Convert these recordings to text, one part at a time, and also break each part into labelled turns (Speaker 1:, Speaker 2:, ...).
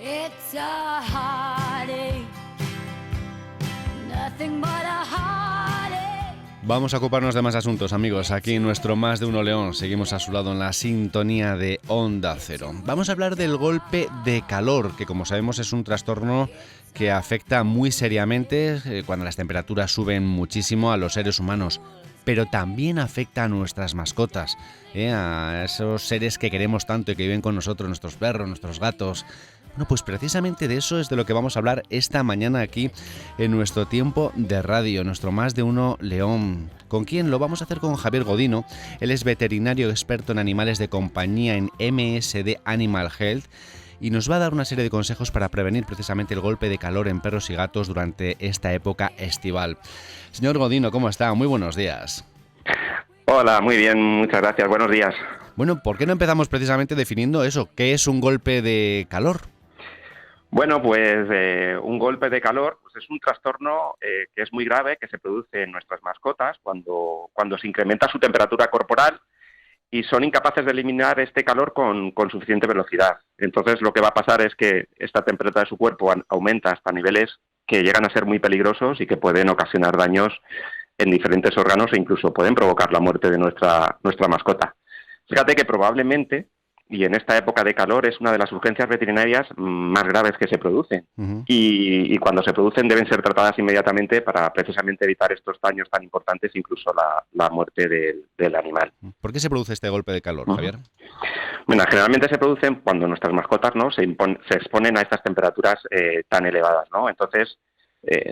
Speaker 1: It's a heartache, nothing but a heartache.
Speaker 2: Vamos a ocuparnos de más asuntos, amigos. Aquí en nuestro Más de Uno León seguimos a su lado en la sintonía de Onda Cero. Vamos a hablar del golpe de calor, que como sabemos es un trastorno que afecta muy seriamente cuando las temperaturas suben muchísimo a los seres humanos, pero también afecta a nuestras mascotas, a esos seres que queremos tanto y que viven con nosotros, nuestros perros, nuestros gatos. Bueno, pues precisamente de eso es de lo que vamos a hablar esta mañana aquí en nuestro tiempo de radio, nuestro Más de Uno León. ¿Con quién? Lo vamos a hacer con Javier Godino. Él es veterinario experto en animales de compañía en MSD Animal Health y nos va a dar una serie de consejos para prevenir precisamente el golpe de calor en perros y gatos durante esta época estival. Señor Godino, ¿cómo está? Muy buenos días.
Speaker 3: Hola, muy bien, muchas gracias. Buenos días.
Speaker 2: Bueno, ¿por qué no empezamos precisamente definiendo eso? ¿Qué es un golpe de calor?
Speaker 3: Bueno, pues un golpe de calor pues es un trastorno que es muy grave, que se produce en nuestras mascotas cuando se incrementa su temperatura corporal y son incapaces de eliminar este calor con suficiente velocidad. Entonces, lo que va a pasar es que esta temperatura de su cuerpo aumenta hasta niveles que llegan a ser muy peligrosos y que pueden ocasionar daños en diferentes órganos e incluso pueden provocar la muerte de nuestra mascota. Fíjate que probablemente, y en esta época de calor, es una de las urgencias veterinarias más graves que se producen.
Speaker 2: Uh-huh.
Speaker 3: Y cuando se producen deben ser tratadas inmediatamente para precisamente evitar estos daños tan importantes, incluso la muerte del animal.
Speaker 2: ¿Por qué se produce este golpe de calor, Javier?
Speaker 3: Bueno, generalmente se producen cuando nuestras mascotas, ¿no?, se exponen a estas temperaturas tan elevadas, ¿no? Entonces,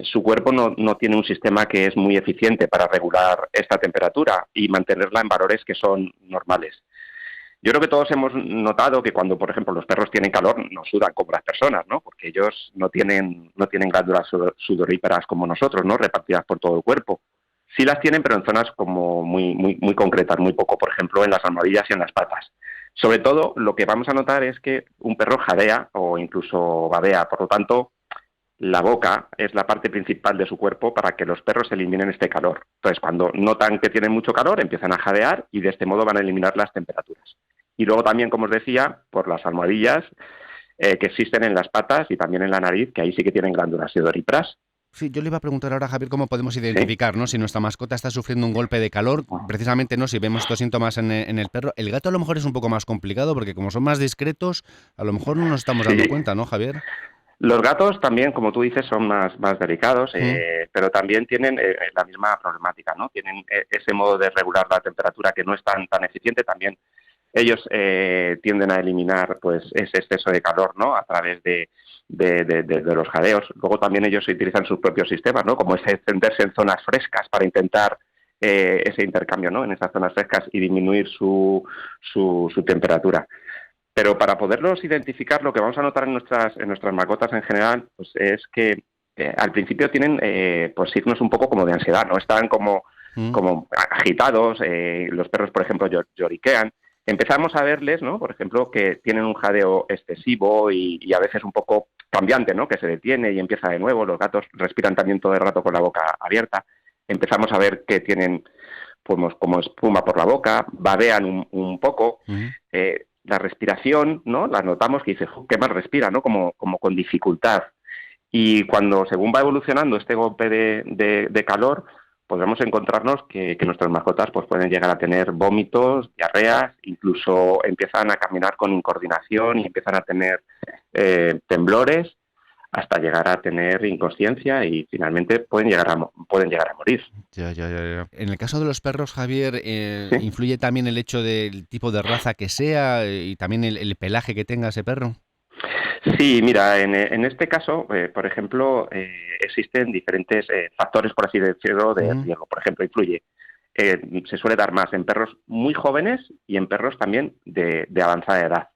Speaker 3: su cuerpo no tiene un sistema que es muy eficiente para regular esta temperatura y mantenerla en valores que son normales. Yo creo que todos hemos notado que cuando, por ejemplo, los perros tienen calor, no sudan como las personas, ¿no? Porque ellos no tienen glándulas sudoríparas como nosotros, ¿no?, repartidas por todo el cuerpo. Sí las tienen, pero en zonas como muy concretas, muy poco, por ejemplo, en las almohadillas y en las patas. Sobre todo, lo que vamos a notar es que un perro jadea o incluso babea, por lo tanto, la boca es la parte principal de su cuerpo para que los perros eliminen este calor. Entonces, cuando notan que tienen mucho calor, empiezan a jadear y de este modo van a eliminar las temperaturas. Y luego también, como os decía, por las almohadillas que existen en las patas y también en la nariz, que ahí sí que tienen glándulas sudoríparas.
Speaker 2: Sí, yo le iba a preguntar ahora, Javier, cómo podemos identificar, ¿no?, si nuestra mascota está sufriendo un golpe de calor, precisamente, ¿no?, si vemos estos síntomas en el perro. El gato a lo mejor es un poco más complicado porque como son más discretos, a lo mejor no nos estamos dando cuenta, ¿no, Javier?
Speaker 3: Los gatos también, como tú dices, son más delicados, pero también tienen la misma problemática, ¿no? Tienen ese modo de regular la temperatura que no es tan eficiente. También ellos tienden a eliminar pues ese exceso de calor, ¿no?, a través de los jadeos. Luego también ellos utilizan sus propios sistemas, ¿no?, como ese encenderse en zonas frescas para intentar ese intercambio, ¿no?, en esas zonas frescas y disminuir su temperatura. Pero para poderlos identificar, lo que vamos a notar en nuestras mascotas en general, pues es que al principio tienen pues signos un poco como de ansiedad, ¿no? Están como agitados, los perros, por ejemplo, lloriquean. Empezamos a verles, ¿no?, por ejemplo, que tienen un jadeo excesivo y a veces un poco cambiante, ¿no?, que se detiene y empieza de nuevo. Los gatos respiran también todo el rato con la boca abierta. Empezamos a ver que tienen pues, como espuma por la boca, babean un poco. La respiración, ¿no?, la notamos que dice, qué mal respira, ¿no?, como con dificultad. Y cuando, según va evolucionando este golpe de calor, podremos encontrarnos que nuestras mascotas pues pueden llegar a tener vómitos, diarreas, incluso empiezan a caminar con incoordinación y empiezan a tener temblores, hasta llegar a tener inconsciencia y finalmente pueden llegar a morir.
Speaker 2: Ya. En el caso de los perros, Javier,
Speaker 3: ¿Sí?
Speaker 2: ¿influye también el hecho del tipo de raza que sea y también el pelaje que tenga ese perro?
Speaker 3: Sí, mira, en este caso, por ejemplo, existen diferentes factores, por así decirlo, de riesgo. Por ejemplo, influye, se suele dar más en perros muy jóvenes y en perros también de avanzada edad.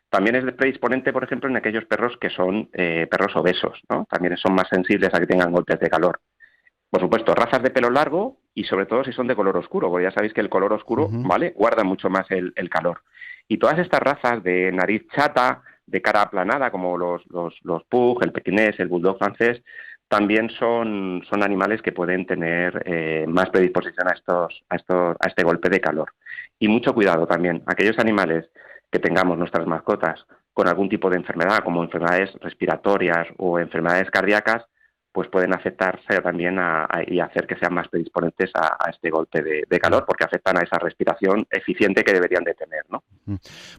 Speaker 3: También es predisponente, por ejemplo, en aquellos perros que son perros obesos, ¿no? También son más sensibles a que tengan golpes de calor. Por supuesto, razas de pelo largo y sobre todo si son de color oscuro, porque ya sabéis que el color oscuro, ¿vale?, guarda mucho más el calor. Y todas estas razas de nariz chata, de cara aplanada, como los pug, el pequinés, el bulldog francés, también son animales que pueden tener más predisposición a este golpe de calor. Y mucho cuidado también, aquellos animales que tengamos nuestras mascotas con algún tipo de enfermedad, como enfermedades respiratorias o enfermedades cardíacas, pues pueden afectarse también y hacer que sean más predisponentes a este golpe de calor, porque afectan a esa respiración eficiente que deberían de tener, ¿no?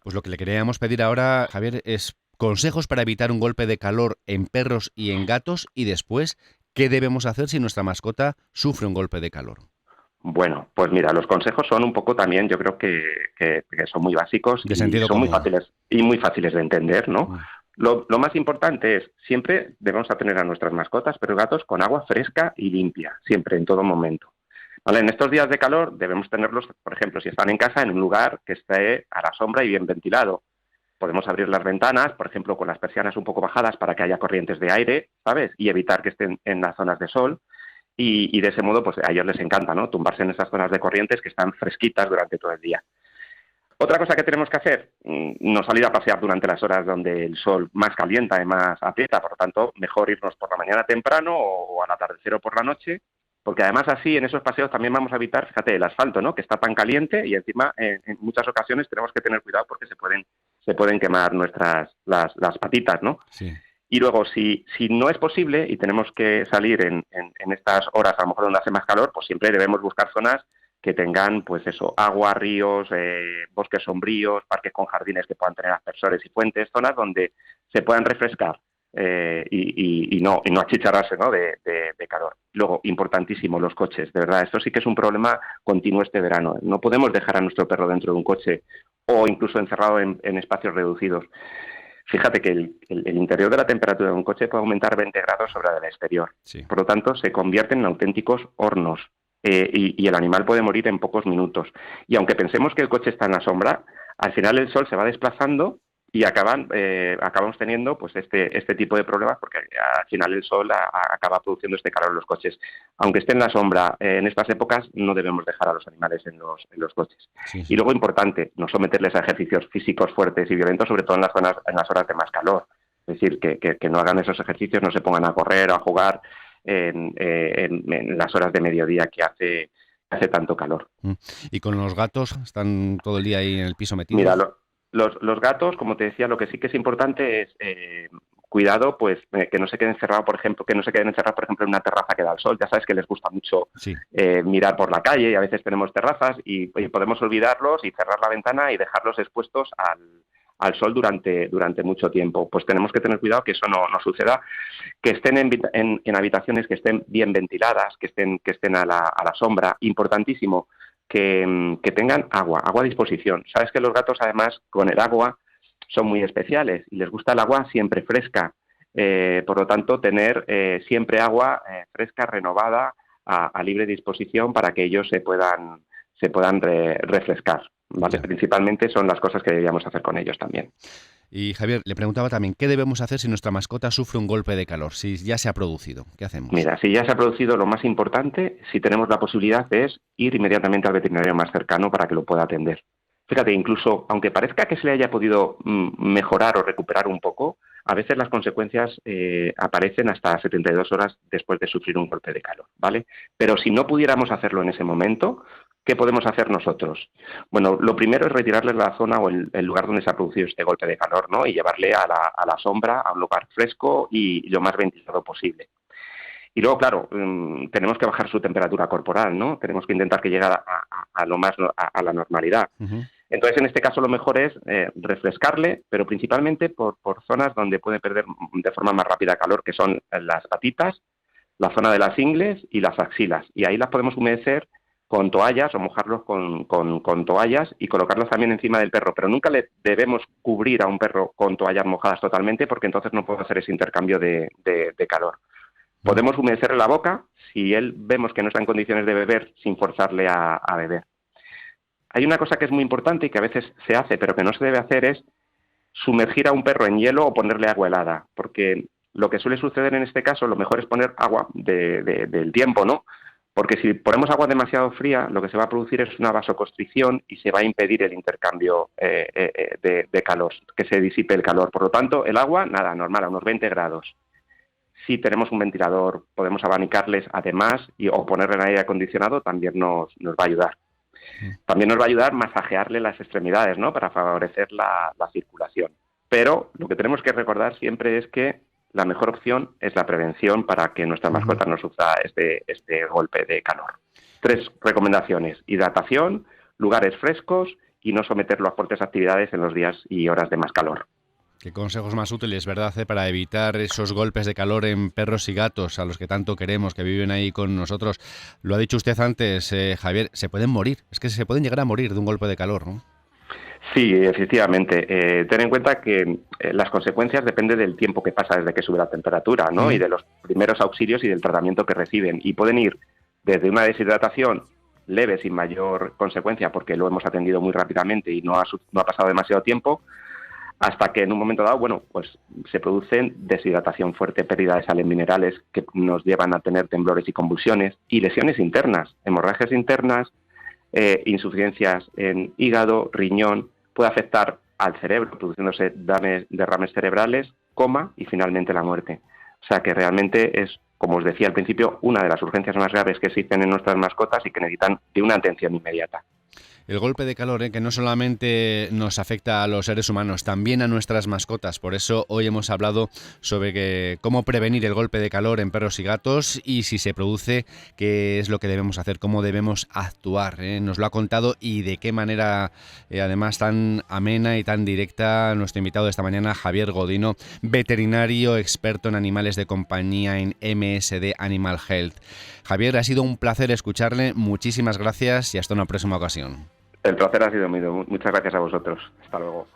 Speaker 2: Pues lo que le queríamos pedir ahora, Javier, es consejos para evitar un golpe de calor en perros y en gatos, y después, ¿qué debemos hacer si nuestra mascota sufre un golpe de calor?
Speaker 3: Bueno, pues mira, los consejos son un poco también, yo creo que son muy básicos
Speaker 2: De
Speaker 3: y
Speaker 2: sentido
Speaker 3: son
Speaker 2: común.
Speaker 3: muy fáciles de entender, ¿no?
Speaker 2: Mm.
Speaker 3: Lo más importante es, siempre debemos tener a nuestras mascotas, perros y gatos, con agua fresca y limpia, siempre, en todo momento. ¿Vale? En estos días de calor debemos tenerlos, por ejemplo, si están en casa, en un lugar que esté a la sombra y bien ventilado. Podemos abrir las ventanas, por ejemplo, con las persianas un poco bajadas para que haya corrientes de aire, ¿sabes? Y evitar que estén en las zonas de sol. Y de ese modo, pues a ellos les encanta, ¿no? Tumbarse en esas zonas de corrientes que están fresquitas durante todo el día. Otra cosa que tenemos que hacer, no salir a pasear durante las horas donde el sol más calienta y más aprieta, por lo tanto, mejor irnos por la mañana temprano o al atardecer o por la noche, porque además así en esos paseos también vamos a evitar, fíjate, el asfalto, ¿no? Que está tan caliente y encima en muchas ocasiones tenemos que tener cuidado porque se pueden quemar las patitas, ¿no?
Speaker 2: Sí.
Speaker 3: Y luego, si no es posible y tenemos que salir en estas horas, a lo mejor donde hace más calor, pues siempre debemos buscar zonas que tengan, pues eso, agua, ríos, bosques sombríos, parques con jardines que puedan tener aspersores y fuentes, zonas donde se puedan refrescar y no achicharrarse, ¿no? de calor. Luego, importantísimo, los coches, de verdad, esto sí que es un problema continuo este verano. No podemos dejar a nuestro perro dentro de un coche o incluso encerrado en espacios reducidos. Fíjate que el interior de la temperatura de un coche puede aumentar 20 grados sobre la del exterior.
Speaker 2: Sí.
Speaker 3: Por lo tanto, se convierten en auténticos hornos y el animal puede morir en pocos minutos. Y aunque pensemos que el coche está en la sombra, al final el sol se va desplazando y acabamos teniendo pues este tipo de problemas porque al final el sol acaba produciendo este calor en los coches. Aunque esté en la sombra, en estas épocas no debemos dejar a los animales en los coches.
Speaker 2: Sí.
Speaker 3: Y luego, importante, no someterles a ejercicios físicos fuertes y violentos, sobre todo en las horas de más calor. Es decir, que no hagan esos ejercicios, no se pongan a correr o a jugar en las horas de mediodía que hace tanto calor.
Speaker 2: ¿Y con los gatos? ¿Están todo el día ahí en el piso metidos?
Speaker 3: Mira, los gatos, como te decía, lo que sí que es importante es cuidado, pues que no se queden encerrados, por ejemplo, en una terraza que da al sol. Ya sabes que les gusta mucho
Speaker 2: Sí.
Speaker 3: Mirar por la calle y a veces tenemos terrazas y podemos olvidarlos y cerrar la ventana y dejarlos expuestos al sol durante mucho tiempo. Pues tenemos que tener cuidado que eso no suceda, que estén en habitaciones que estén bien ventiladas, que estén a la sombra. Importantísimo, que tengan agua a disposición. Sabes que los gatos, además, con el agua son muy especiales y les gusta el agua siempre fresca. Por lo tanto, tener siempre agua fresca, renovada, a libre disposición para que ellos se puedan refrescar, ¿vale?
Speaker 2: Ya.
Speaker 3: Principalmente son las cosas que deberíamos hacer con ellos también.
Speaker 2: Y Javier, le preguntaba también, ¿qué debemos hacer si nuestra mascota sufre un golpe de calor? Si ya se ha producido, ¿qué hacemos?
Speaker 3: Mira, si ya se ha producido, lo más importante, si tenemos la posibilidad, es ir inmediatamente al veterinario más cercano para que lo pueda atender. Fíjate, incluso aunque parezca que se le haya podido mejorar o recuperar un poco, a veces las consecuencias aparecen hasta 72 horas después de sufrir un golpe de calor, ¿vale? Pero si no pudiéramos hacerlo en ese momento, ¿qué podemos hacer nosotros? Bueno, lo primero es retirarle la zona o el lugar donde se ha producido este golpe de calor, ¿no? Y llevarle a la sombra, a un lugar fresco y lo más ventilado posible. Y luego, claro, tenemos que bajar su temperatura corporal, ¿no? Tenemos que intentar que llegue a la normalidad.
Speaker 2: Uh-huh.
Speaker 3: Entonces, en este caso, lo mejor es refrescarle, pero principalmente por zonas donde puede perder de forma más rápida calor, que son las patitas, la zona de las ingles y las axilas. Y ahí las podemos humedecer con toallas o mojarlos con toallas y colocarlos también encima del perro. Pero nunca le debemos cubrir a un perro con toallas mojadas totalmente porque entonces no puede hacer ese intercambio de calor. Podemos humedecerle la boca si él vemos que no está en condiciones de beber sin forzarle a beber. Hay una cosa que es muy importante y que a veces se hace, pero que no se debe hacer, es sumergir a un perro en hielo o ponerle agua helada, porque lo que suele suceder en este caso, lo mejor es poner agua del tiempo, ¿no? Porque si ponemos agua demasiado fría, lo que se va a producir es una vasoconstricción y se va a impedir el intercambio de calor, que se disipe el calor. Por lo tanto, el agua, nada, normal, a unos 20 grados. Si tenemos un ventilador, podemos abanicarles además o ponerle en aire acondicionado, también nos va a ayudar. También nos va a ayudar masajearle las extremidades, ¿no? Para favorecer la circulación. Pero lo que tenemos que recordar siempre es que la mejor opción es la prevención para que nuestras mascotas no sufra este golpe de calor. 3 recomendaciones: hidratación, lugares frescos y no someterlo a fuertes actividades en los días y horas de más calor.
Speaker 2: Qué consejos más útiles, ¿verdad? Para evitar esos golpes de calor en perros y gatos, a los que tanto queremos, que viven ahí con nosotros. Lo ha dicho usted antes, Javier, se pueden morir, es que se pueden llegar a morir de un golpe de calor, ¿no?
Speaker 3: Sí, efectivamente. Ten en cuenta que las consecuencias dependen del tiempo que pasa desde que sube la temperatura, ¿no? Y de los primeros auxilios y del tratamiento que reciben. Y pueden ir desde una deshidratación leve, sin mayor consecuencia, porque lo hemos atendido muy rápidamente y no ha pasado demasiado tiempo, hasta que en un momento dado, pues se producen deshidratación fuerte, pérdida de sales minerales que nos llevan a tener temblores y convulsiones, y lesiones internas, hemorragias internas, insuficiencias en hígado, riñón. Puede afectar al cerebro, produciéndose derrames cerebrales, coma y finalmente la muerte. O sea que realmente es, como os decía al principio, una de las urgencias más graves que existen en nuestras mascotas y que necesitan de una atención inmediata.
Speaker 2: El golpe de calor, que no solamente nos afecta a los seres humanos, también a nuestras mascotas. Por eso hoy hemos hablado sobre cómo prevenir el golpe de calor en perros y gatos y si se produce, qué es lo que debemos hacer, cómo debemos actuar. Nos lo ha contado y de qué manera, además tan amena y tan directa, nuestro invitado de esta mañana, Javier Godino, veterinario experto en animales de compañía en MSD Animal Health. Javier, ha sido un placer escucharle. Muchísimas gracias y hasta una próxima ocasión.
Speaker 3: El placer ha sido mío. Muchas gracias a vosotros. Hasta luego.